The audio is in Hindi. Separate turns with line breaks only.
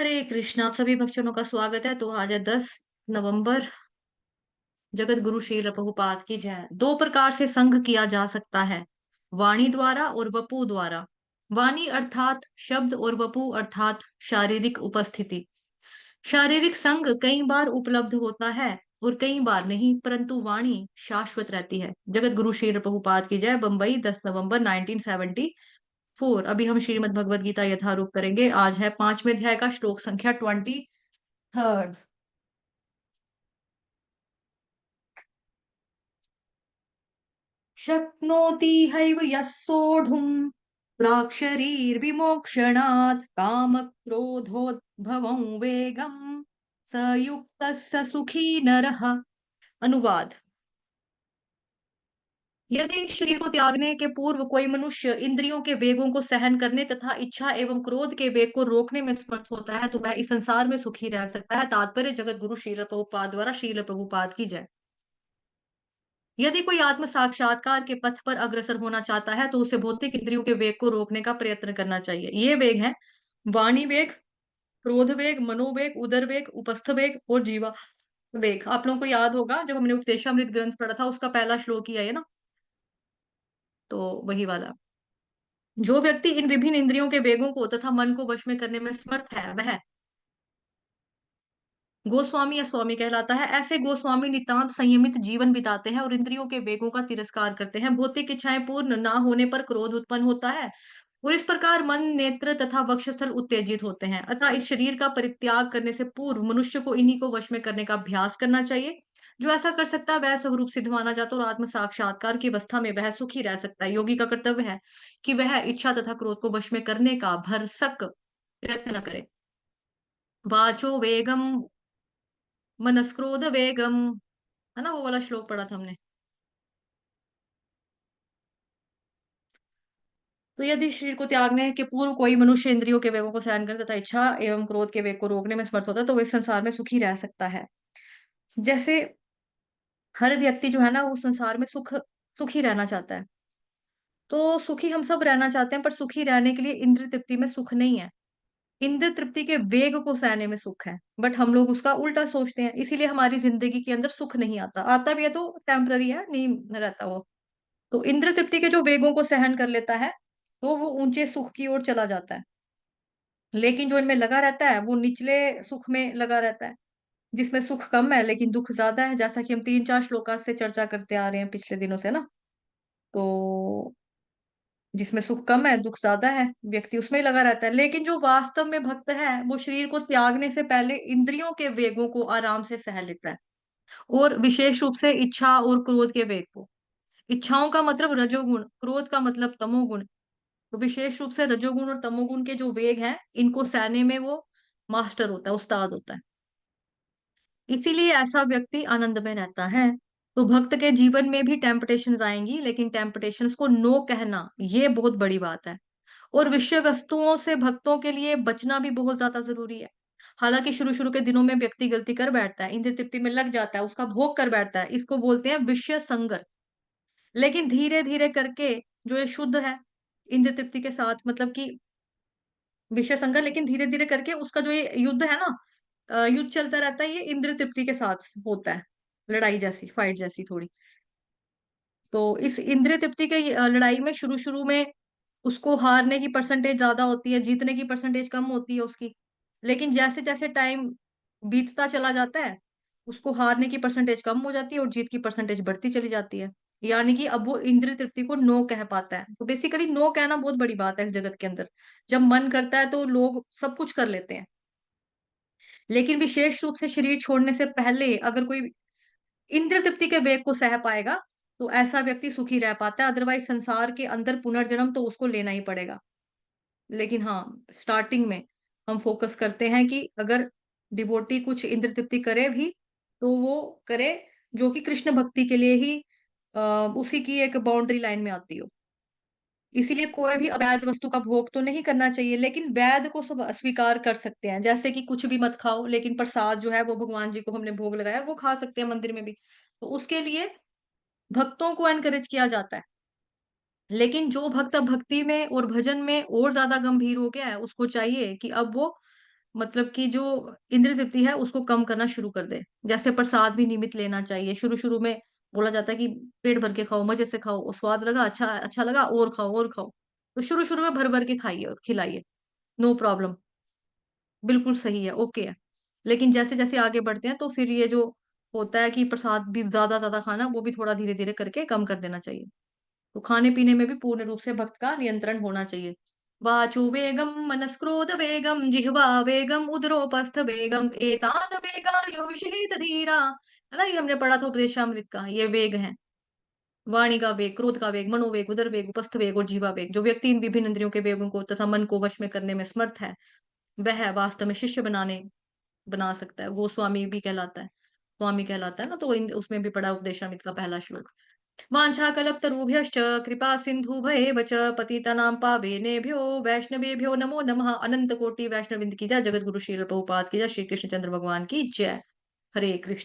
हरे कृष्णा, आप सभी भक्तजनों का स्वागत है। तो आज है 10 नवंबर। जगत गुरु श्रील प्रभुपाद की जय। दो प्रकार से संघ किया जा सकता है, वाणी द्वारा और वपु द्वारा। वाणी अर्थात शब्द और वपु अर्थात शारीरिक उपस्थिति। शारीरिक संग कई बार उपलब्ध होता है और कई बार नहीं, परंतु वाणी शाश्वत रहती है। जगत गुरु श्री प्रभुपाद की जय। बंबई 10 नवंबर 1974। अभी हम श्रीमद् भगवद गीता यथारूप करेंगे। आज है पांचवें अध्याय का श्लोक संख्या 23। शक्नोति हैव यः सोढुम् प्राक्शरीर्विमोक्षणात् कामक्रोधोद्भवं वेगम् स युक्तः स सुखी नरः। अनुवाद। यदि शरीर को त्यागने के पूर्व कोई मनुष्य इंद्रियों के वेगों को सहन करने तथा इच्छा एवं क्रोध के वेग को रोकने में समर्थ होता है तो वह इस संसार में सुखी रह सकता है। तात्पर्य जगत गुरु श्रील प्रभुपाद द्वारा। श्रील प्रभुपाद की जय। यदि कोई आत्म साक्षात्कार के पथ पर अग्रसर होना चाहता है तो उसे भौतिक इंद्रियों के वेग को रोकने का प्रयत्न करना चाहिए। ये वेग है वाणी वेग, क्रोध वेग, मनोवेग, उदर वेग, उपस्थ वेग और जीवा वेग। आप लोगों को याद होगा जब हमने उपदेशामृत ग्रंथ पढ़ा था, उसका पहला श्लोक ही है ये ना, तो वही वाला। जो व्यक्ति इन विभिन्न इंद्रियों के वेगों को तथा मन को वश में करने में समर्थ है वह गोस्वामी या स्वामी कहलाता है। ऐसे गोस्वामी नितांत संयमित जीवन बिताते हैं और इंद्रियों के वेगों का तिरस्कार करते हैं। भौतिक इच्छाएं पूर्ण ना होने पर क्रोध उत्पन्न होता है और इस प्रकार मन, नेत्र तथा वक्षस्थल उत्तेजित होते हैं। अतः इस शरीर का परित्याग करने से पूर्व मनुष्य को इन्हीं को वश में करने का अभ्यास करना चाहिए। जो ऐसा कर सकता है वह स्वरूप सिद्ध माना जाता है और आत्म साक्षात्कार की अवस्था में वह सुखी रह सकता है। योगी का कर्तव्य है कि वह इच्छा तथा क्रोध को वश में करने का भरसक प्रयत्न करे। वाचो वेगम मनस्क्रोध वेगम, है ना, वो वाला श्लोक पढ़ा था हमने। तो यदि शरीर को त्यागने के पूर्व कोई मनुष्य इंद्रियों के वेगों को सहन कर तथा इच्छा एवं क्रोध के वेग को रोकने में समर्थ होता है तो वह इस संसार में सुखी रह सकता है। जैसे हर व्यक्ति जो है ना वो संसार में सुखी रहना चाहता है। तो सुखी हम सब रहना चाहते हैं, पर सुखी रहने के लिए इंद्र तृप्ति में सुख नहीं है। इंद्र तृप्ति के वेग को सहने में सुख है, बट हम लोग उसका उल्टा सोचते हैं, इसीलिए हमारी जिंदगी के अंदर सुख नहीं आता। आता भी है तो टेम्पररी है, नहीं रहता वो। तो इंद्र तृप्ति के जो वेगों को सहन कर लेता है तो वो ऊंचे सुख की ओर चला जाता है। लेकिन जो इनमें लगा रहता है वो निचले सुख में लगा रहता है, जिसमें सुख कम है लेकिन दुख ज्यादा है। जैसा कि हम 3-4 श्लोका से चर्चा करते आ रहे हैं पिछले दिनों से ना, तो जिसमें सुख कम है दुख ज्यादा है, व्यक्ति उसमें ही लगा रहता है। लेकिन जो वास्तव में भक्त है वो शरीर को त्यागने से पहले इंद्रियों के वेगों को आराम से सह लेता है, और विशेष रूप से इच्छा और क्रोध के वेग को। इच्छाओं का मतलब रजोगुण, क्रोध का मतलब तमोगुण। तो विशेष रूप से रजोगुण और तमोगुण के जो वेग हैं इनको सहने में वो मास्टर होता है, उस्ताद होता है। इसीलिए ऐसा व्यक्ति आनंद में रहता है। तो भक्त के जीवन में भी टेम्पटेशंस आएंगी, लेकिन टेम्पटेशंस को नो कहना ये बहुत बड़ी बात है। और विषय वस्तुओं से भक्तों के लिए बचना भी बहुत ज्यादा जरूरी है। हालांकि शुरू शुरू के दिनों में व्यक्ति गलती कर बैठता है, इंद्र तृप्ति में लग जाता है, उसका भोग कर बैठता है, इसको बोलते हैं विषय संगर। लेकिन धीरे धीरे करके जो ये शुद्ध है इंद्र तृप्ति के साथ, मतलब कि विषय संकर, लेकिन धीरे धीरे करके उसका जो ये युद्ध है ना, युद्ध चलता रहता है, ये इंद्र तृप्ति के साथ होता है। लड़ाई जैसी, फाइट जैसी थोड़ी। तो इस इंद्र तृप्ति के लड़ाई में शुरू शुरू में उसको हारने की परसेंटेज ज्यादा होती है, जीतने की परसेंटेज कम होती है उसकी। लेकिन जैसे जैसे टाइम बीतता चला जाता है उसको हारने की परसेंटेज कम हो जाती है और जीत की परसेंटेज बढ़ती चली जाती है। यानी कि अब वो इंद्र तृप्ति को नो कह पाता है। तो बेसिकली नो कहना बहुत बड़ी बात है इस जगत के अंदर। जब मन करता है तो लोग सब कुछ कर लेते हैं, लेकिन विशेष रूप से शरीर छोड़ने से पहले अगर कोई इंद्र तृप्ति के वेग को सह पाएगा तो ऐसा व्यक्ति सुखी रह पाता है। अदरवाइज संसार के अंदर पुनर्जन्म तो उसको लेना ही पड़ेगा। लेकिन हाँ, स्टार्टिंग में हम फोकस करते हैं कि अगर डिवोटी कुछ इंद्र तृप्ति करे भी तो वो करे जो कि कृष्ण भक्ति के लिए ही उसी की एक बाउंड्री लाइन में आती हो। इसीलिए कोई भी अवैध वस्तु का भोग तो नहीं करना चाहिए, लेकिन वैध को सब अस्वीकार कर सकते हैं। जैसे कि कुछ भी मत खाओ, लेकिन प्रसाद जो है वो भगवान जी को हमने भोग लगाया वो खा सकते हैं मंदिर में भी। तो उसके लिए भक्तों को एनकरेज किया जाता है। लेकिन जो भक्त भक्ति में और भजन में और ज्यादा गंभीर हो गया है उसको चाहिए कि अब वो मतलब कि जो इंद्रिय तृप्ति है उसको कम करना शुरू कर दे। जैसे प्रसाद भी नियमित लेना चाहिए। शुरू-शुरू में बोला जाता है कि पेट भर के खाओ, मज़े से खाओ, और स्वाद लगा, अच्छा अच्छा लगा, और खाओ और खाओ। तो शुरू-शुरू में भर-भर के खाइए और खिलाइए, नो प्रॉब्लम, बिल्कुल सही है, ओके है। लेकिन जैसे-जैसे आगे बढ़ते हैं तो फिर ये जो होता है कि प्रसाद भी ज़्यादा-ज़्यादा खाना, वो भी थोड़ा धीरे-धीरे करके कम कर देना चाहिए। तो खाने-पीने में भी पूर्ण रूप से भक्त का नियंत्रण होना चाहिए। वाचो वेगम, मनस्क्रोध वेगम, जिह्वा वेगम, उदरोपस्थ वेगम, एतान वेगान यो विषीदत धीरा। है ना? ये हमने पढ़ा था उपदेशामृत का, ये वेग हैं। वाणी का वेग, क्रोध का वेग, मनोवेग, उदर वेग, उपस्थ वेग और जीवा वेग। जो व्यक्ति इन विभिन्न इंद्रियों के वेगों को तथा मन को वश में करने में समर्थ है, वह वास्तव में शिष्य बना सकता है। गोस्वामी भी कहलाता है, स्वामी कहलाता है ना, तो उसमें भी पढ़ा है उपदेशामृत का पहला श्लोक। वाञ्छाकल्पतरुभ्यश्च कृपा सिन्धुभयेव च पतितानां पावनेभ्यो वैष्णवेभ्यो नमो नमः। अनंत कोटि वैष्णववृंद की जय। जगत गुरु श्रील प्रभुपाद की जय। श्री कृष्ण चंद्र भगवान की जय। हरे कृष्ण।